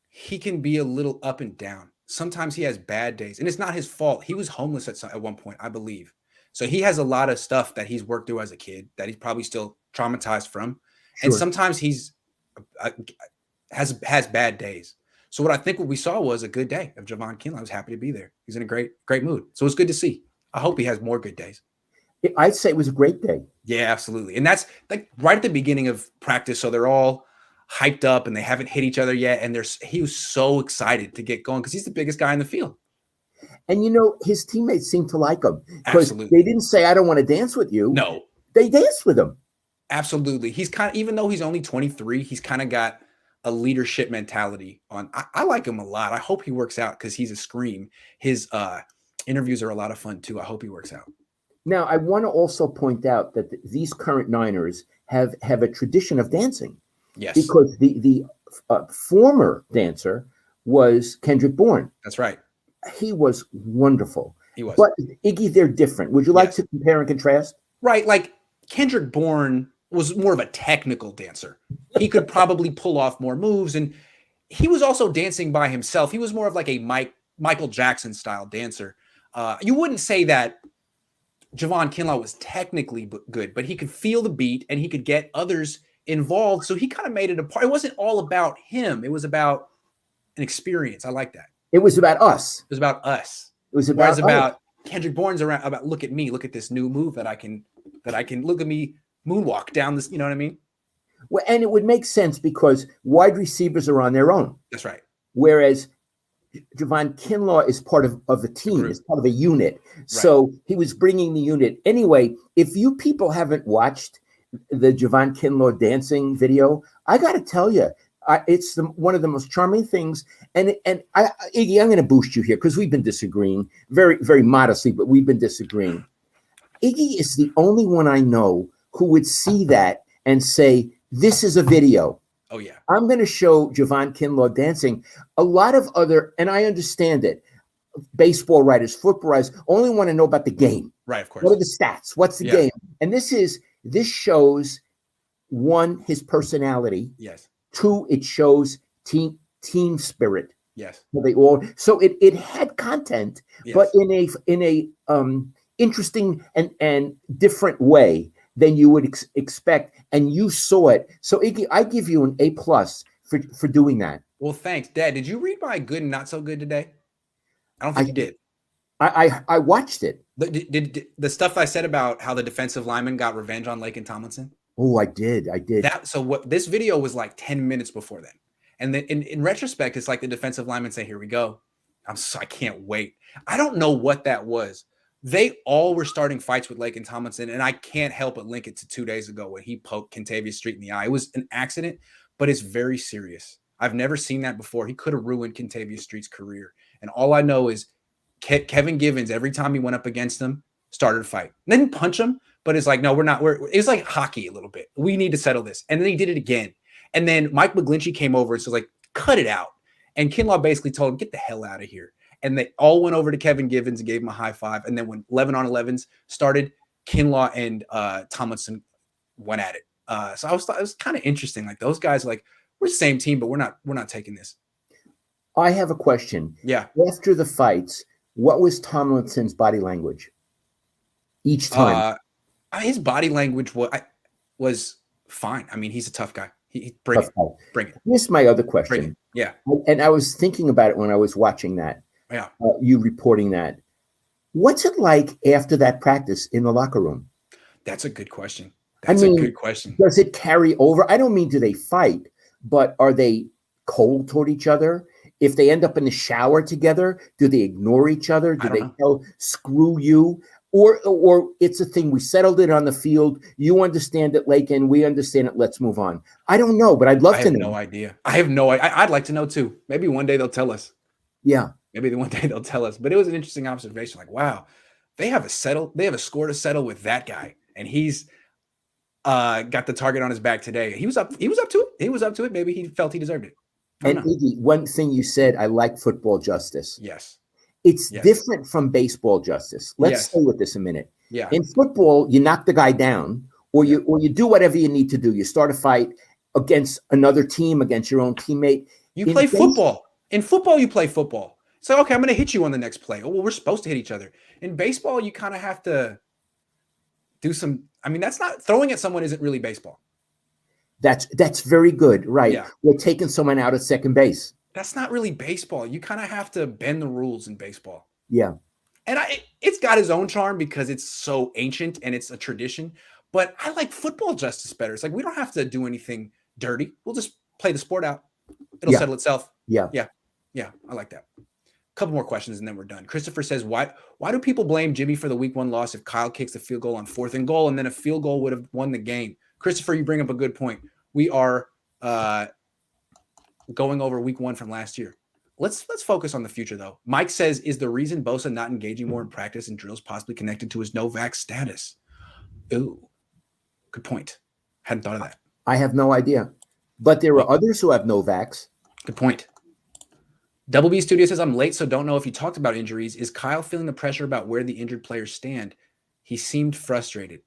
he can be a little up and down. Sometimes he has bad days, and it's not his fault. He was homeless at one point, I believe. So he has a lot of stuff that he's worked through as a kid that he's probably still traumatized from. Sure. And sometimes he's has bad days. So what we saw was a good day of Javon Kinlaw. I was happy to be there. He's in a great mood. So it's good to see. I hope he has more good days. I'd say it was a great day. Yeah, absolutely. And that's like right at the beginning of practice. So they're all hyped up and they haven't hit each other yet. And he was so excited to get going because he's the biggest guy in the field. And, you know, his teammates seemed to like him because they didn't say, I don't want to dance with you. No. They danced with him. Absolutely. He's kind of, even though he's only 23, he's kind of got a leadership mentality on. I like him a lot. I hope he works out because he's a scream. His interviews are a lot of fun too. I hope he works out. Now, I want to also point out that these current Niners have a tradition of dancing. Yes. Because the former dancer was Kendrick Bourne. That's right. He was wonderful. He was. But Iggy, they're different. Would you like to compare and contrast? Right. Like Kendrick Bourne was more of a technical dancer. He could probably pull off more moves. And he was also dancing by himself. He was more of like a Michael Jackson style dancer. You wouldn't say that Javon Kinlaw was technically good, but he could feel the beat and he could get others involved. So he kind of made it a part. It wasn't all about him. It was about an experience. I like that. It was about us. It was about us. It was about Kendrick Bourne's about look at me, look at this new move that I can look at me moonwalk down this. You know what I mean? Well, and it would make sense because wide receivers are on their own. That's right. Whereas Javon Kinlaw is part of a team, is part of a unit. Right. So he was bringing the unit. Anyway, if you people haven't watched the Javon Kinlaw dancing video, I got to tell you, it's one of the most charming things. And Iggy, I'm going to boost you here because we've been disagreeing very, very modestly, but we've been disagreeing. Iggy is the only one I know who would see that and say, this is a video. Oh, yeah. I'm going to show Javon Kinlaw dancing. A lot of other, and I understand it, baseball writers, football writers only want to know about the game. Right, of course. What are the stats? What's the game? And this shows, one, his personality. Yes. Two, it shows team spirit. Yes. So it had content, but in a interesting and different way than you would expect, and you saw it. So Iggy, I give you an A+ for doing that. Well, thanks, Dad. Did you read my good and not so good today? I don't think you did. I watched it. Did the stuff I said about how the defensive lineman got revenge on Laken Tomlinson? Oh, I did. So what this video was like 10 minutes before then. And then in retrospect, it's like the defensive lineman say, here we go. I can't wait. I don't know what that was. They all were starting fights with Laken Tomlinson, and I can't help but link it to 2 days ago when he poked Kentavious Street in the eye. It was an accident, but it's very serious. I've never seen that before. He could have ruined Kentavious Street's career. And all I know is Kevin Givens, every time he went up against him, started a fight. Didn't punch him, but it's like, no, it's like hockey a little bit. We need to settle this. And then he did it again. And then Mike McGlinchey came over and was like, cut it out. And Kinlaw basically told him, get the hell out of here. And they all went over to Kevin Givens and gave him a high five. And then when 11-on-11s started, Kinlaw and Tomlinson went at it. So it was kind of interesting. Like those guys, like we're the same team, but we're not taking this. I have a question. Yeah. After the fights, what was Tomlinson's body language each time? His body language was fine. I mean, he's a tough guy. Bring it. Here's my other question. Yeah. And I was thinking about it when I was watching that. Yeah. You reporting that. What's it like after that practice in the locker room? That's a good question. A good question. Does it carry over? I don't mean do they fight, but are they cold toward each other? If they end up in the shower together, do they ignore each other? Do they tell screw you? Or it's a thing, we settled it on the field. You understand it, Lakin. We understand it. Let's move on. I don't know, but I'd love to know. I have no idea. I have no idea. I'd like to know too. Maybe one day they'll tell us. Yeah. Maybe one day they'll tell us. But it was an interesting observation. Like, wow, they have a score to settle with that guy. And he's got the target on his back today. He was up to it. Maybe he felt he deserved it. And Iggy, one thing you said, I like football justice. Yes. It's different from baseball justice. Let's stay with this a minute. Yeah. In football, you knock the guy down, or you do whatever you need to do. You start a fight against another team, against your own teammate. You play football. In football, you play football. So, okay, I'm going to hit you on the next play. Oh, well, we're supposed to hit each other. In baseball, you kind of have to do some. I mean, that's not throwing at someone isn't really baseball. That's very good, right? Yeah. We're taking someone out at second base. That's not really baseball. You kind of have to bend the rules in baseball. Yeah. And it's got its own charm because it's so ancient and it's a tradition. But I like football justice better. It's like we don't have to do anything dirty. We'll just play the sport out. It'll settle itself. Yeah. I like that. A couple more questions and then we're done. Christopher says, why do people blame Jimmy for the week 1 loss if Kyle kicks the field goal on 4th and goal and then a field goal would have won the game? Christopher, you bring up a good point. We are going over week 1 from last year. Let's focus on the future, though. Mike says, is the reason Bosa not engaging more in practice and drills possibly connected to his no-vax status? Ooh, good point. Hadn't thought of that. I have no idea. But there are others who have no vax. Good point. Double B Studio says, I'm late, so don't know if you talked about injuries. Is Kyle feeling the pressure about where the injured players stand? He seemed frustrated.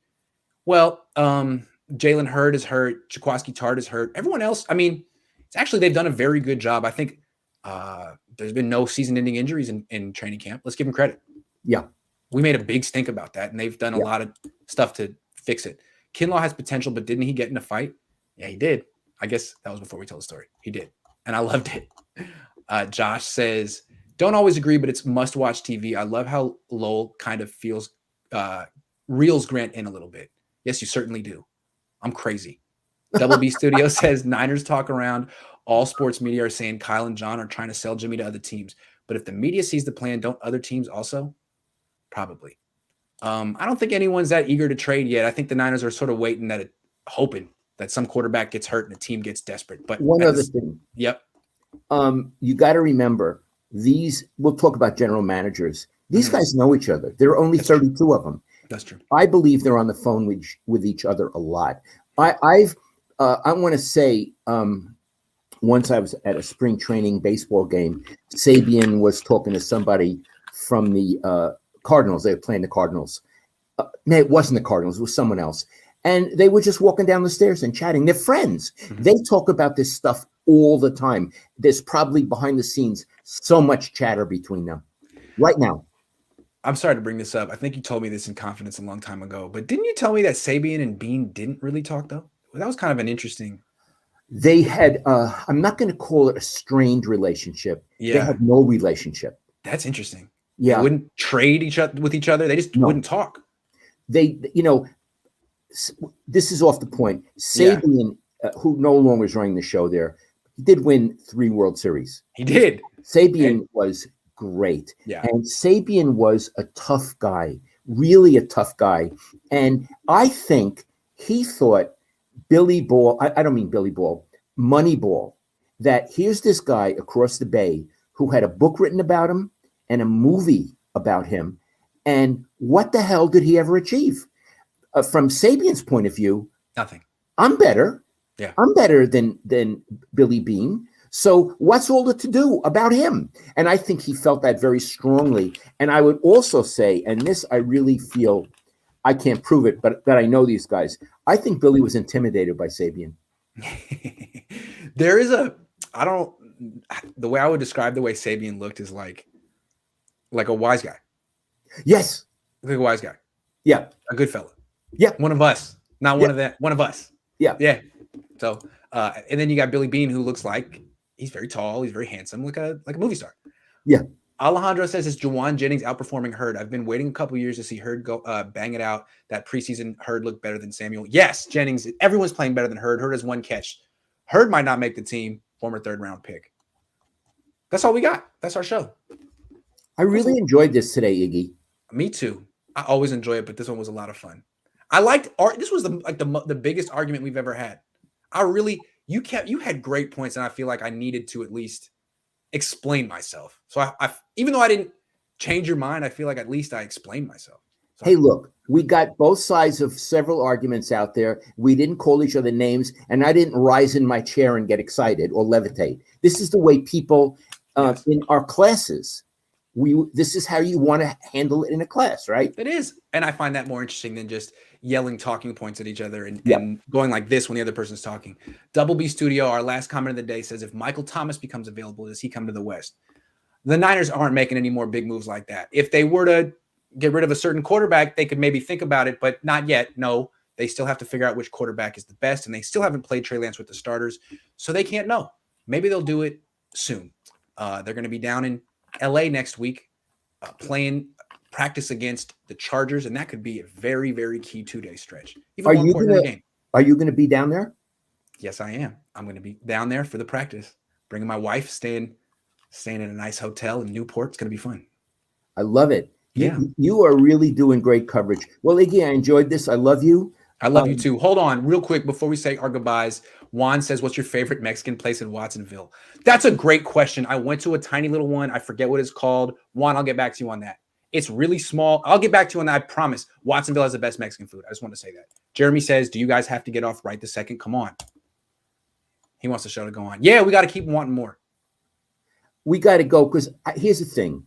Well, Jalen Hurd is hurt. Jaquaski Tart is hurt. Everyone else, I mean, they've done a very good job. I think there's been no season-ending injuries in training camp. Let's give them credit. Yeah. We made a big stink about that, and they've done a lot of stuff to fix it. Kinlaw has potential, but didn't he get in a fight? Yeah, he did. I guess that was before we told the story. He did, and I loved it. Josh says, don't always agree, but it's must-watch TV. I love how Lowell kind of reels Grant in a little bit. Yes, you certainly do. I'm crazy. Double B Studio says, Niners talk around. All sports media are saying Kyle and John are trying to sell Jimmy to other teams. But if the media sees the plan, don't other teams also? Probably. I don't think anyone's that eager to trade yet. I think the Niners are sort of waiting hoping that some quarterback gets hurt and the team gets desperate. But one other thing. Yep. You got to remember we'll talk about general managers. These guys know each other. There are only 32 of them. That's true. I believe they're on the phone with each other a lot. I want to say, once I was at a spring training baseball game, Sabian was talking to somebody from the Cardinals. They were playing the Cardinals. No, it wasn't the Cardinals. It was someone else. And they were just walking down the stairs and chatting. They're friends. Mm-hmm. They talk about this stuff all the time. There's probably behind the scenes so much chatter between them right now. I'm sorry to bring this up. I think you told me this in confidence a long time ago. But didn't you tell me that Sabian and Bean didn't really talk, though? That was kind of an interesting... They had, I'm not going to call it a strained relationship. Yeah. They had no relationship. That's interesting. Yeah. They wouldn't trade with each other. They just wouldn't talk. This is off the point. Sabian, who no longer is running the show there, he did win 3 World Series. He did. Sabian was great. Yeah. And Sabian was a tough guy, really a tough guy. And I think he thought Billy Ball, I don't mean Billy Ball, Moneyball, that here's this guy across the bay who had a book written about him and a movie about him. And what the hell did he ever achieve? From Sabian's point of view, nothing. I'm better. Yeah. I'm better than Billy Bean. So what's all the to do about him? And I think he felt that very strongly. And I would also say, and this I really feel, I can't prove it, but that I know these guys. I think Billy was intimidated by Sabian. There is the way I would describe the way Sabian looked is like a wise guy. Yes. Like a wise guy. Yeah. A good fella. Yeah. One of us. Not one of them. One of us. Yeah. Yeah. So, and then you got Billy Bean, who looks like he's very tall. He's very handsome, like a movie star. Yeah. Alejandro says, is Juwan Jennings outperforming Hurd? I've been waiting a couple years to see Hurd go bang it out. That preseason Hurd looked better than Samuel. Yes, Jennings. Everyone's playing better than Hurd. Hurd has 1 catch. Hurd might not make the team. Former 3rd round pick. That's all we got. That's our show. I really enjoyed this today, Iggy. Me too. I always enjoy it, but this one was a lot of fun. I liked this was the biggest argument we've ever had. You had great points, and I feel like I needed to at least explain myself. So I even though I didn't change your mind, I feel like at least I explained myself. So Hey, look, we got both sides of several arguments out there. We didn't call each other names, and I didn't rise in my chair and get excited or levitate. This is the way people Yes. in our classes. This is how you want to handle it in a class, right? It is. And I find that more interesting than just yelling talking points at each other and going like this when the other person's talking. Double B Studio, our last comment of the day, says, if Michael Thomas becomes available, does he come to the West? The Niners aren't making any more big moves like that. If they were to get rid of a certain quarterback, they could maybe think about it, but not yet. No, they still have to figure out which quarterback is the best, and they still haven't played Trey Lance with the starters, so they can't know. Maybe they'll do it soon. They're going to be down in LA next week playing practice against the Chargers, and that could be a very, very key 2-day stretch. Even more important than the game. Are you going to be down there? Yes, I am. I'm going to be down there for the practice, bringing my wife, staying in a nice hotel in Newport. It's going to be fun. I love it. Yeah. You are really doing great coverage. Well, Iggy, I enjoyed this. I love you. I love you too. Hold on real quick before we say our goodbyes. Juan says, what's your favorite Mexican place in Watsonville? That's a great question. I went to a tiny little one. I forget what it's called. Juan, I'll get back to you on that. It's really small. I'll get back to you on that. I promise. Watsonville has the best Mexican food. I just want to say that. Jeremy says, do you guys have to get off right this second? Come on. He wants the show to go on. Yeah, we got to keep wanting more. We got to go because here's the thing.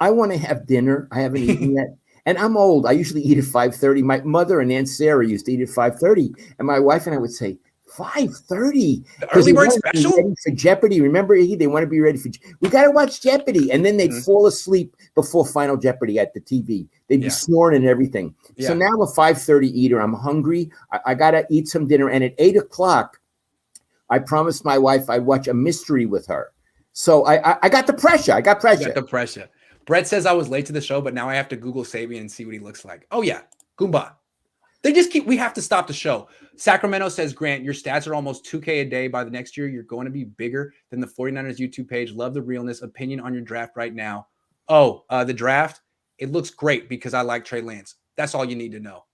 I want to have dinner. I haven't eaten yet. And I'm old. I usually eat at 5:30. My mother and Aunt Sarah used to eat at 5:30. And my wife and I would say, 5:30? The early bird special? Ready for Jeopardy. Remember, Iggy? They want to be ready for we got to watch Jeopardy. And then they'd fall asleep before Final Jeopardy at the TV. They'd be snoring and everything. Yeah. So now I'm a 5:30 eater. I'm hungry. I got to eat some dinner. And at 8 o'clock, I promised my wife I'd watch a mystery with her. So I got the pressure. I got pressure. You got the pressure. Brett says I was late to the show, but now I have to Google Sabian and see what he looks like. Oh, yeah. Goomba. We have to stop the show. Sacramento says, Grant, your stats are almost 2K a day. By the next year, you're going to be bigger than the 49ers YouTube page. Love the realness. Opinion on your draft right now. The draft, it looks great because I like Trey Lance. That's all you need to know.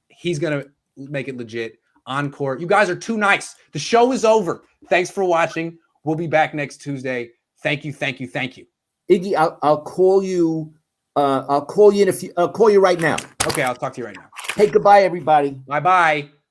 He's going to make it legit. Encore. You guys are too nice. The show is over. Thanks for watching. We'll be back next Tuesday. Thank you. Iggy, I'll call you. I'll call you in a few. I'll call you right now. Okay, I'll talk to you right now. Hey, goodbye, everybody. Bye-bye.